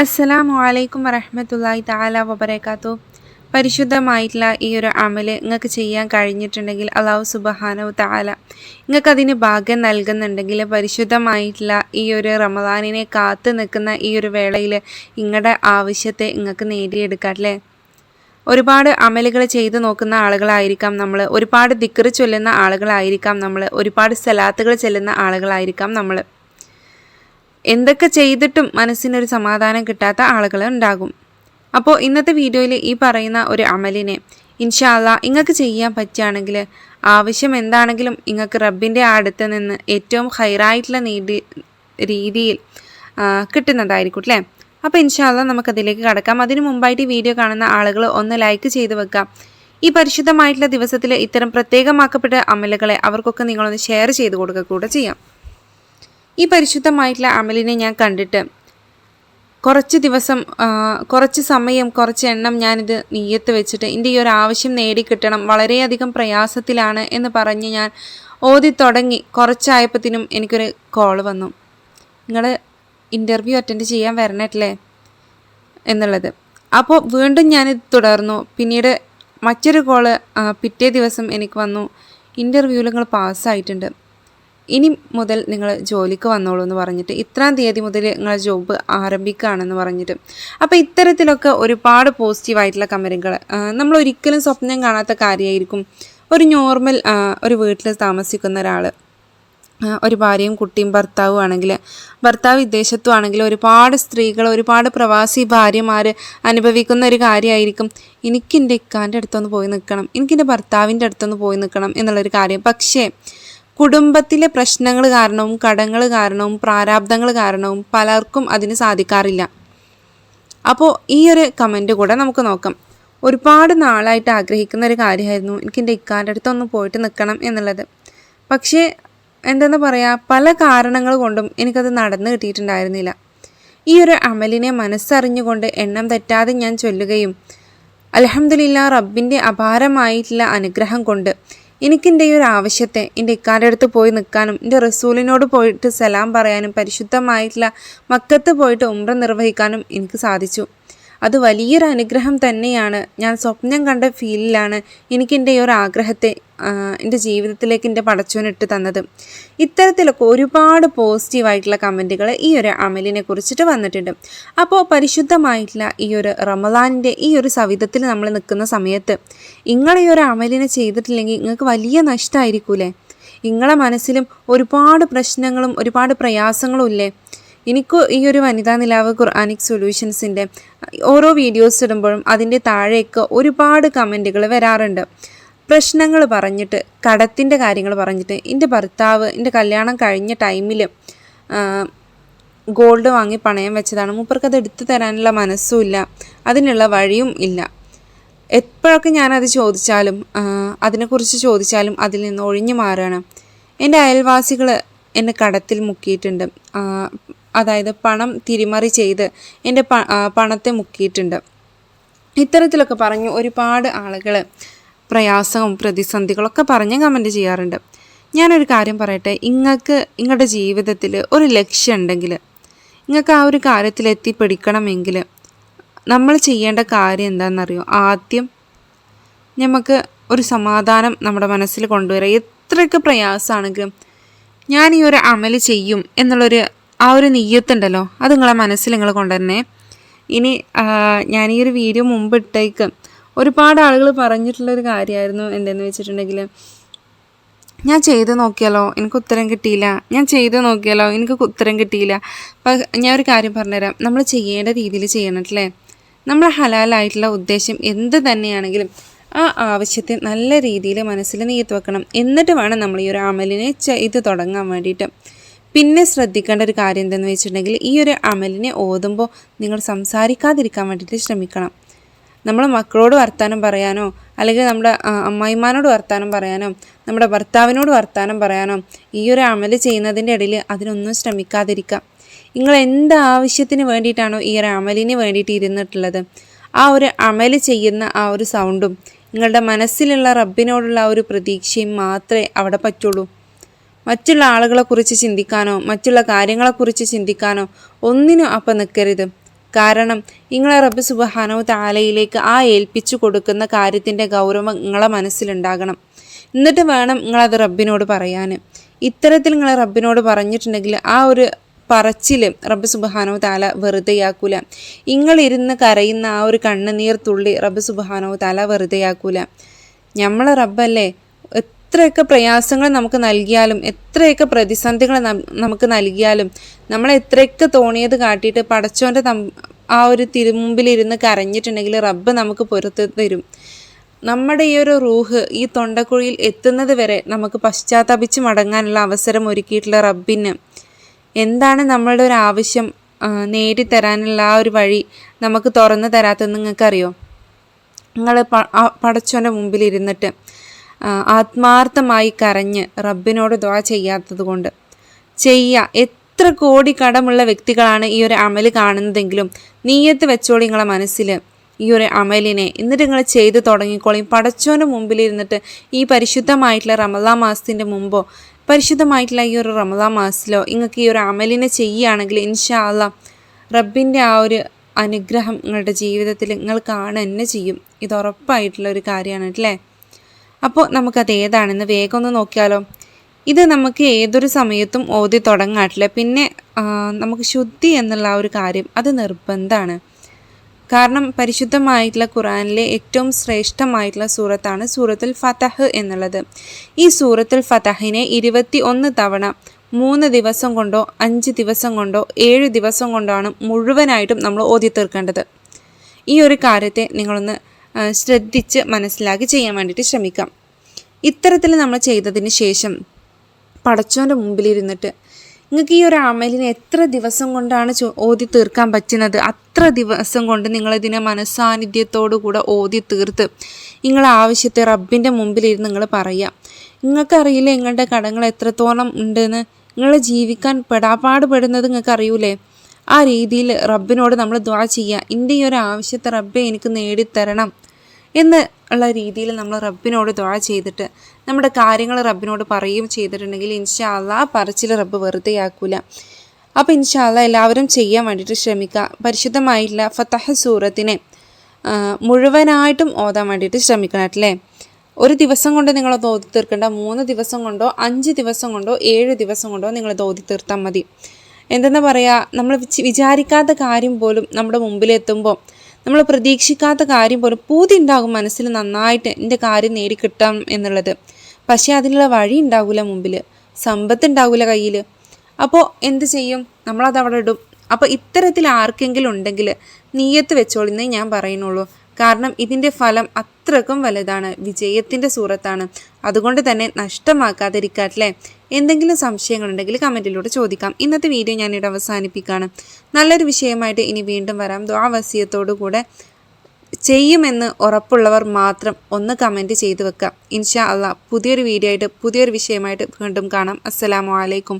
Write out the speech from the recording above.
അസ്സലാമു അലൈക്കും വറഹ്മത്തുള്ളാഹി തആല വബറകാതുഹു. പരിശുദ്ധമായിട്ടുള്ള ഈ ഒരു അമല് നിങ്ങൾക്ക് ചെയ്യാൻ കഴിഞ്ഞിട്ടുണ്ടെങ്കിൽ അല്ലാഹു സുബ്ഹാനഹു തആല നിങ്ങൾക്ക് അതിന് ഭാഗ്യം നൽകുന്നുണ്ടെങ്കിൽ പരിശുദ്ധമായിട്ടുള്ള ഈ ഒരു റമദാനിനെ കാത്തു നിൽക്കുന്ന ഈ ഒരു വേളയിൽ നിങ്ങളുടെ ആവശ്യത്തെ നിങ്ങൾക്ക് നേടിയെടുക്കാം അല്ലേ. ഒരുപാട് അമലുകൾ ചെയ്തു നോക്കുന്ന ആളുകളായിരിക്കാം നമ്മൾ, ഒരുപാട് ദിക്ർ ചൊല്ലുന്ന ആളുകളായിരിക്കാം നമ്മൾ, ഒരുപാട് സലാത്തുകൾ ചെല്ലുന്ന ആളുകളായിരിക്കാം നമ്മൾ. എന്തൊക്കെ ചെയ്തിട്ടും മനസ്സിനൊരു സമാധാനം കിട്ടാത്ത ആളുകൾ ഉണ്ടാകും. അപ്പോൾ ഇന്നത്തെ വീഡിയോയിൽ ഈ പറയുന്ന ഒരു അമലിനെ ഇൻഷാ അല്ലാ നിങ്ങൾക്ക് ചെയ്യാൻ പറ്റുകയാണെങ്കിൽ ആവശ്യം എന്താണെങ്കിലും നിങ്ങൾക്ക് റബ്ബിൻ്റെ അടുത്ത് നിന്ന് ഏറ്റവും ഹൈറായിട്ടുള്ള രീതിയിൽ കിട്ടുന്നതായിരിക്കും അല്ലേ. അപ്പോൾ ഇൻഷാ അല്ലാ നമുക്കതിലേക്ക് കടക്കാം. അതിനു മുമ്പായിട്ട് ഈ വീഡിയോ കാണുന്ന ആളുകൾ ഒന്ന് ലൈക്ക് ചെയ്ത് വെക്കാം. ഈ പരിശുദ്ധമായിട്ടുള്ള ദിവസത്തിൽ ഇത്തരം പ്രത്യേകമാക്കപ്പെട്ട അമലുകളെ അവർക്കൊക്കെ നിങ്ങളൊന്ന് ഷെയർ ചെയ്ത് കൊടുക്കുക കൂടെ ചെയ്യാം. ഈ പരിശുദ്ധമായിട്ടുള്ള അമലിനെ ഞാൻ കണ്ടിട്ട് കുറച്ച് ദിവസം, കുറച്ച് സമയം, കുറച്ച് എണ്ണം ഞാനിത് നീയത്ത് വെച്ചിട്ട് എൻ്റെ ഈ ഒരു ആവശ്യം നേടിക്കിട്ടണം, വളരെയധികം പ്രയാസത്തിലാണ് എന്ന് പറഞ്ഞ് ഞാൻ ഓതി തുടങ്ങി. കുറച്ചായപ്പത്തിനും എനിക്കൊരു കോൾ വന്നു, നിങ്ങൾ ഇൻ്റർവ്യൂ അറ്റൻഡ് ചെയ്യാൻ വരണല്ലേ എന്നുള്ളത്. അപ്പോൾ വീണ്ടും ഞാനിത് തുടർന്നു. പിന്നീട് മറ്റൊരു കോള് പിറ്റേ ദിവസം എനിക്ക് വന്നു, ഇൻ്റർവ്യൂവിൽ നിങ്ങൾ പാസ്സായിട്ടുണ്ട്, ഇനി മുതൽ നിങ്ങൾ ജോലിക്ക് വന്നോളൂ എന്ന് പറഞ്ഞിട്ട്, ഇത്രാം തീയതി മുതൽ നിങ്ങൾ ജോബ് ആരംഭിക്കുകയാണെന്ന് പറഞ്ഞിട്ട്. അപ്പോൾ ഇത്തരത്തിലൊക്കെ ഒരുപാട് പോസിറ്റീവായിട്ടുള്ള കമൻറ്റുകൾ നമ്മൾ ഒരിക്കലും സ്വപ്നം കാണാത്ത കാര്യമായിരിക്കും. ഒരു നോർമൽ ഒരു വീട്ടിൽ താമസിക്കുന്ന ഒരാൾ, ഒരു ഭാര്യയും കുട്ടിയും ഭർത്താവും ആണെങ്കിൽ, ഭർത്താവ് വിദേശത്തും ആണെങ്കിൽ ഒരുപാട് സ്ത്രീകൾ, ഒരുപാട് പ്രവാസി ഭാര്യമാർ അനുഭവിക്കുന്ന ഒരു കാര്യമായിരിക്കും, എനിക്കെൻ്റെ ഇക്കാൻ്റെ അടുത്തൊന്ന് പോയി നിൽക്കണം, എനിക്കെൻ്റെ ഭർത്താവിൻ്റെ അടുത്തൊന്ന് പോയി നിൽക്കണം എന്നുള്ളൊരു കാര്യം. പക്ഷേ കുടുംബത്തിലെ പ്രശ്നങ്ങൾ കാരണവും കടങ്ങൾ കാരണവും പ്രാരാബ്ദങ്ങൾ കാരണവും പലർക്കും അതിന് സാധിക്കാറില്ല. അപ്പോൾ ഈ ഒരു കമൻറ്റ് കൂടെ നമുക്ക് നോക്കാം. ഒരുപാട് നാളായിട്ട് ആഗ്രഹിക്കുന്ന ഒരു കാര്യമായിരുന്നു എനിക്ക് എൻ്റെ ഇക്കാൻ്റെ അടുത്തൊന്ന് പോയിട്ട് നിൽക്കണം എന്നുള്ളത്. പക്ഷേ എന്തെന്ന് പറയുക, പല കാരണങ്ങൾ കൊണ്ടും എനിക്കത് നടന്നു കിട്ടിയിട്ടുണ്ടായിരുന്നില്ല. ഈ ഒരു അമലിനെ മനസ്സറിഞ്ഞുകൊണ്ട് എണ്ണം തെറ്റാതെ ഞാൻ ചൊല്ലുകയും അൽഹംദുലില്ലാഹ് റബ്ബിൻ്റെ അപാരമായിട്ടുള്ള അനുഗ്രഹം കൊണ്ട് എനിക്കെൻ്റെ ഈ ഒരു ആവശ്യത്തെ എൻ്റെ ഇക്കാൻ്റെ അടുത്ത് പോയി നിൽക്കാനും, എൻ്റെ റസൂലിനോട് പോയിട്ട് സലാം പറയാനും, പരിശുദ്ധമായിട്ടുള്ള മക്കത്ത് പോയിട്ട് ഉംറ നിർവഹിക്കാനും എനിക്ക് സാധിച്ചു. അത് വലിയൊരു അനുഗ്രഹം തന്നെയാണ്. ഞാൻ സ്വപ്നം കണ്ട ഫീലിലാണ് എനിക്കെൻ്റെ ഈ ഒരു ആഗ്രഹത്തെ എൻ്റെ ജീവിതത്തിലേക്ക് എൻ്റെ പടച്ചോനിട്ട് തന്നത്. ഇത്തരത്തിലൊക്കെ ഒരുപാട് പോസിറ്റീവായിട്ടുള്ള കമൻറ്റുകൾ ഈ ഒരു അമലിനെ കുറിച്ചിട്ട് വന്നിട്ടുണ്ട്. അപ്പോൾ പരിശുദ്ധമായിട്ടുള്ള ഈ ഒരു റമദാനിൻ്റെ ഈ ഒരു സവിധത്തിൽ നമ്മൾ നിൽക്കുന്ന സമയത്ത് നിങ്ങൾ ഈ ഒരു അമലിനെ ചെയ്തിട്ടില്ലെങ്കിൽ നിങ്ങൾക്ക് വലിയ നഷ്ടമായിരിക്കൂലേ. നിങ്ങളെ മനസ്സിലും ഒരുപാട് പ്രശ്നങ്ങളും ഒരുപാട് പ്രയാസങ്ങളും ഇല്ലേ. എനിക്ക് ഈ ഒരു വനിതാ നിലാവ് ഖുർആനിക് സൊല്യൂഷൻസിൻ്റെ ഓരോ വീഡിയോസ് ഇടുമ്പോഴും അതിൻ്റെ താഴേക്ക് ഒരുപാട് കമൻറ്റുകൾ വരാറുണ്ട്. പ്രശ്നങ്ങൾ പറഞ്ഞിട്ട്, കടത്തിൻ്റെ കാര്യങ്ങൾ പറഞ്ഞിട്ട്, എൻ്റെ ഭർത്താവ് എൻ്റെ കല്യാണം കഴിഞ്ഞ ടൈമിൽ ഗോൾഡ് വാങ്ങി പണയം വെച്ചതാണ്, മൂപ്പർക്കത് എടുത്തു തരാനുള്ള മനസ്സും ഇല്ല, അതിനുള്ള വഴിയും ഇല്ല. എപ്പോഴൊക്കെ ഞാനത് ചോദിച്ചാലും, അതിനെക്കുറിച്ച് ചോദിച്ചാലും അതിൽ നിന്ന് ഒഴിഞ്ഞു മാറുകയാണ്. എൻ്റെ അയൽവാസികൾ എന്നെ കടത്തിൽ മുക്കിയിട്ടുണ്ട്, അതായത് പണം തിരിമറി ചെയ്ത് എൻ്റെ പണത്തെ മുക്കിയിട്ടുണ്ട്. ഇത്തരത്തിലൊക്കെ പറഞ്ഞു ഒരുപാട് ആളുകൾ പ്രയാസവും പ്രതിസന്ധികളൊക്കെ പറഞ്ഞ് കമൻറ്റ് ചെയ്യാറുണ്ട്. ഞാനൊരു കാര്യം പറയട്ടെ, നിങ്ങളുടെ ജീവിതത്തിൽ ഒരു ലക്ഷ്യം ഉണ്ടെങ്കിൽ, നിങ്ങൾക്ക് ആ ഒരു കാര്യത്തിൽ എത്തിപ്പിടിക്കണമെങ്കിൽ നമ്മൾ ചെയ്യേണ്ട കാര്യം എന്താണെന്നറിയോ? ആദ്യം നമുക്ക് ഒരു സമാധാനം നമ്മുടെ മനസ്സിൽ കൊണ്ടുവരിക. എത്രയൊക്കെ പ്രയാസമാണെങ്കിലും ഞാൻ ഈ ഒരു അമല് ചെയ്യും എന്നുള്ളൊരു ആ ഒരു നിയ്യത്തുണ്ടല്ലോ, അത് നിങ്ങളെ മനസ്സിൽ നിങ്ങൾ കൊണ്ടുവരണേ. ഇനി ഞാൻ ഈ ഒരു വീഡിയോ മുമ്പ് ഇട്ടേക്ക് ഒരുപാട് ആളുകൾ പറഞ്ഞിട്ടുള്ളൊരു കാര്യമായിരുന്നു എന്തെന്ന് വെച്ചിട്ടുണ്ടെങ്കിൽ, ഞാൻ ചെയ്ത് നോക്കിയാലോ എനിക്ക് ഉത്തരം കിട്ടിയില്ല, ഞാൻ ചെയ്ത് നോക്കിയാലോ എനിക്ക് ഉത്തരം കിട്ടിയില്ല. ഞാൻ ഒരു കാര്യം പറഞ്ഞുതരാം, നമ്മൾ ചെയ്യേണ്ട രീതിയിൽ ചെയ്യണമല്ലേ. നമ്മൾ ഹലാലായിട്ടുള്ള ഉദ്ദേശം എന്ത് തന്നെയാണെങ്കിലും ആ ആവശ്യത്തെ നല്ല രീതിയിൽ മനസ്സിൽ നീത്ത് വെക്കണം. എന്നിട്ട് വേണം നമ്മൾ ഈ ഒരു അമലിനെ ചെയ്ത് തുടങ്ങാൻ വേണ്ടിയിട്ട്. പിന്നെ ശ്രദ്ധിക്കേണ്ട ഒരു കാര്യം എന്തെന്ന് വെച്ചിട്ടുണ്ടെങ്കിൽ, ഈ ഒരു അമലിനെ ഓതുമ്പോൾ നിങ്ങൾ സംസാരിക്കാതിരിക്കാൻ വേണ്ടിയിട്ട് ശ്രമിക്കണം. നമ്മൾ മക്കളോട് വർത്താനം പറയാനോ, അല്ലെങ്കിൽ നമ്മുടെ അമ്മായിമാനോട് വർത്താനം പറയാനോ, നമ്മുടെ ഭർത്താവിനോട് വർത്താനം പറയാനോ ഈ ഒരു അമല് ചെയ്യുന്നതിൻ്റെ ഇടയിൽ അതിനൊന്നും ശ്രമിക്കാതിരിക്കാം. നിങ്ങൾ എന്ത് ആവശ്യത്തിന് വേണ്ടിയിട്ടാണോ ഈ ഒരു അമലിന് വേണ്ടിയിട്ട് ഇരുന്നിട്ടുള്ളത്, ആ ഒരു അമല് ചെയ്യുന്ന ആ ഒരു സൗണ്ടും നിങ്ങളുടെ മനസ്സിലുള്ള റബ്ബിനോടുള്ള ആ ഒരു പ്രതീക്ഷയും മാത്രമേ അവിടെ പറ്റുള്ളൂ. മറ്റുള്ള ആളുകളെക്കുറിച്ച് ചിന്തിക്കാനോ മറ്റുള്ള കാര്യങ്ങളെക്കുറിച്ച് ചിന്തിക്കാനോ ഒന്നിനും അപ്പം നിൽക്കരുത്. കാരണം നിങ്ങളെ റബ്ബ് സുബ്ഹാനഹു തആലയിലേക്ക് ആ ഏൽപ്പിച്ചു കൊടുക്കുന്ന കാര്യത്തിൻ്റെ ഗൗരവം നിങ്ങളെ മനസ്സിലുണ്ടാകണം. എന്നിട്ട് വേണം നിങ്ങളത് റബ്ബിനോട് പറയാൻ. ഇത്തരത്തിൽ നിങ്ങൾ റബ്ബിനോട് പറഞ്ഞിട്ടുണ്ടെങ്കിൽ ആ ഒരു പറച്ചിൽ റബ്ബ് സുബ്ഹാനഹു തആല വെറുതെയാക്കൂല. നിങ്ങളിരുന്ന് കരയുന്ന ആ ഒരു കണ്ണുനീർ തുള്ളി റബ്ബ് സുബ്ഹാനഹു തആല വെറുതെയാക്കൂല. നമ്മളെ റബ്ബല്ലേ, എത്രയൊക്കെ പ്രയാസങ്ങൾ നമുക്ക് നൽകിയാലും എത്രയൊക്കെ പ്രതിസന്ധികൾ നമുക്ക് നൽകിയാലും നമ്മളെ എത്രയൊക്കെ തോന്നിയത് കാട്ടിയിട്ട് പടച്ചോൻ്റെ ആ ഒരു തിരുമുമ്പിലിരുന്ന് കരഞ്ഞിട്ടുണ്ടെങ്കിൽ റബ്ബ് നമുക്ക് പൊറുത്ത് തരും. നമ്മുടെ ഈ ഒരു റൂഹ് ഈ തൊണ്ടക്കുഴിയിൽ എത്തുന്നത് വരെ നമുക്ക് പശ്ചാത്തപിച്ച് മടങ്ങാനുള്ള അവസരം ഒരുക്കിയിട്ടുള്ള റബ്ബിന് എന്താണ് നമ്മളുടെ ഒരു ആവശ്യം നേടിത്തരാനുള്ള ആ ഒരു വഴി നമുക്ക് തുറന്നു തരാത്തതെന്ന് നിങ്ങൾക്കറിയോ? നിങ്ങൾ പടച്ചോൻ്റെ മുമ്പിലിരുന്നിട്ട് ആത്മാർത്ഥമായി കരഞ്ഞ് റബ്ബിനോട് ദുആ ചെയ്യാത്തത് കൊണ്ട് എത്ര കോടി കടമുള്ള വ്യക്തികളാണ് ഈ ഒരു അമല് കാണുന്നതെങ്കിലും നീയത്ത് വെച്ചോളി നിങ്ങളെ മനസ്സിൽ ഈ ഒരു അമലിനെ. എന്നിട്ട് നിങ്ങൾ ചെയ്ത് തുടങ്ങിക്കോളി. പടച്ചോൻ്റെ മുമ്പിലിരുന്നിട്ട് ഈ പരിശുദ്ധമായിട്ടുള്ള റമളാൻ മാസത്തിൻ്റെ മുമ്പോ പരിശുദ്ധമായിട്ടുള്ള ഈ ഒരു റമളാൻ മാസത്തിലോ നിങ്ങൾക്ക് ഈ ഒരു അമലിനെ ചെയ്യുകയാണെങ്കിൽ ഇൻഷാ അല്ലാഹ് റബ്ബിൻ്റെ ആ ഒരു അനുഗ്രഹം നിങ്ങളുടെ ജീവിതത്തിൽ നിങ്ങൾ കാണുക തന്നെ ചെയ്യും. ഇത് ഉറപ്പായിട്ടുള്ള ഒരു കാര്യമാണ് അല്ലേ? അപ്പോൾ നമുക്കത് ഏതാണെന്ന് വേഗം ഒന്ന് നോക്കിയാലോ. ഇത് നമുക്ക് ഏതൊരു സമയത്തും ഓതി തുടങ്ങാട്ടില്ല. പിന്നെ നമുക്ക് ശുദ്ധി എന്നുള്ള ആ ഒരു കാര്യം അത് നിർബന്ധമാണ്. കാരണം പരിശുദ്ധമായിട്ടുള്ള ഖുർആനിലെ ഏറ്റവും ശ്രേഷ്ഠമായിട്ടുള്ള സൂറത്താണ് സൂറത്തുൽ ഫതഹ് എന്നുള്ളത്. ഈ സൂറത്തുൽ ഫതഹിനെ 21 തവണ 3 ദിവസം കൊണ്ടോ 5 ദിവസം കൊണ്ടോ 7 ദിവസം കൊണ്ടാണ് മുഴുവനായിട്ടും നമ്മൾ ഓതി തീർക്കേണ്ടത്. ഈ ഒരു കാര്യത്തെ നിങ്ങളൊന്ന് ശ്രദ്ധിച്ച് മനസ്സിലാക്കി ചെയ്യാൻ വേണ്ടിയിട്ട് ശ്രമിക്കാം. ഇത്തരത്തിൽ നമ്മൾ ചെയ്തതിന് ശേഷം പടച്ചോൻ്റെ മുമ്പിലിരുന്നിട്ട് നിങ്ങൾക്ക് ഈ ഒരു അമലിനെ എത്ര ദിവസം കൊണ്ടാണ് ഓതി തീർക്കാൻ പറ്റുന്നത് അത്ര ദിവസം കൊണ്ട് നിങ്ങളിതിനെ മനസ്സാന്നിധ്യത്തോടു കൂടെ ഓതി തീർത്ത് നിങ്ങളെ ആവശ്യത്തെ റബ്ബിൻ്റെ മുമ്പിലിരുന്ന് നിങ്ങൾ പറയുക. നിങ്ങൾക്കറിയില്ല നിങ്ങളുടെ കടങ്ങൾ എത്രത്തോളം ഉണ്ടെന്ന്. നിങ്ങൾ ജീവിക്കാൻ പെടാപ്പാടുപെടുന്നത് നിങ്ങൾക്ക് അറിയൂലേ? ആ രീതിയിൽ റബ്ബിനോട് നമ്മൾ ദുആ ചെയ്യുക. എൻ്റെ ഈ ഒരു ആവശ്യത്തെ റബ്ബെ എനിക്ക് നേടിത്തരണം എന്ന് ഉള്ള രീതിയിൽ നമ്മൾ റബ്ബിനോട് ദുആ ചെയ്തിട്ട് നമ്മുടെ കാര്യങ്ങൾ റബ്ബിനോട് പറയുകയും ചെയ്തിട്ടുണ്ടെങ്കിൽ ഇൻഷാ അല്ലാഹ് പറച്ചിൽ റബ്ബ് വെറുതെയാക്കൂല. അപ്പോൾ ഇൻഷാ അല്ലാഹ് എല്ലാവരും ചെയ്യാൻ വേണ്ടിയിട്ട് ശ്രമിക്കുക. പരിശുദ്ധമായിട്ടുള്ള ഫതഹ് സൂറത്തിനെ മുഴുവനായിട്ടും ഓതാൻ വേണ്ടിയിട്ട് ശ്രമിക്കണം അല്ലേ? ഒരു ദിവസം കൊണ്ട് നിങ്ങളത് ഓതി തീർക്കേണ്ട. 3 ദിവസം കൊണ്ടോ 5 ദിവസം കൊണ്ടോ 7 ദിവസം കൊണ്ടോ നിങ്ങളത് ഓതി തീർത്താൽ മതി. എന്തെന്ന് പറയുക, നമ്മൾ വിചാരിക്കാത്ത കാര്യം പോലും നമ്മുടെ മുമ്പിലെത്തുമ്പോൾ നമ്മൾ പ്രതീക്ഷിക്കാത്ത കാര്യം പോലും പൂതി ഉണ്ടാകും മനസ്സിൽ നന്നായിട്ട് എൻ്റെ കാര്യം നേടിക്കിട്ടാം എന്നുള്ളത്. പക്ഷേ അതിനുള്ള വഴി ഉണ്ടാകില്ല, മുമ്പിൽ സമ്പത്ത് ഉണ്ടാകില്ല കയ്യിൽ. അപ്പോൾ എന്ത് ചെയ്യും? നമ്മളത് അവിടെ ഇടും. അപ്പോൾ ഇത്തരത്തിൽ ആർക്കെങ്കിലും ഉണ്ടെങ്കിൽ നീയത്ത് വെച്ചോളിന്നേ ഞാൻ പറയുന്നുള്ളൂ. കാരണം ഇതിൻ്റെ ഫലം അത്രക്കും വലുതാണ്, വിജയത്തിൻ്റെ സൂറത്താണ്. അതുകൊണ്ട് തന്നെ നഷ്ടമാക്കാതിരിക്കാല്ലേ. എന്തെങ്കിലും സംശയങ്ങളുണ്ടെങ്കിൽ കമൻറ്റിലൂടെ ചോദിക്കാം. ഇന്നത്തെ വീഡിയോ ഞാനിവിടെ അവസാനിപ്പിക്കുകയാണ്. നല്ലൊരു വിഷയമായിട്ട് ഇനി വീണ്ടും വരാം. ദുആ വസിയത്തോടു കൂടെ ചെയ്യുമെന്ന് ഉറപ്പുള്ളവർ മാത്രം ഒന്ന് കമൻറ്റ് ചെയ്ത് വെക്കാം. ഇൻഷാ അല്ലാഹ് പുതിയൊരു വീഡിയോ ആയിട്ട് പുതിയൊരു വിഷയമായിട്ട് വീണ്ടും കാണാം. അസ്സലാമു അലൈക്കും.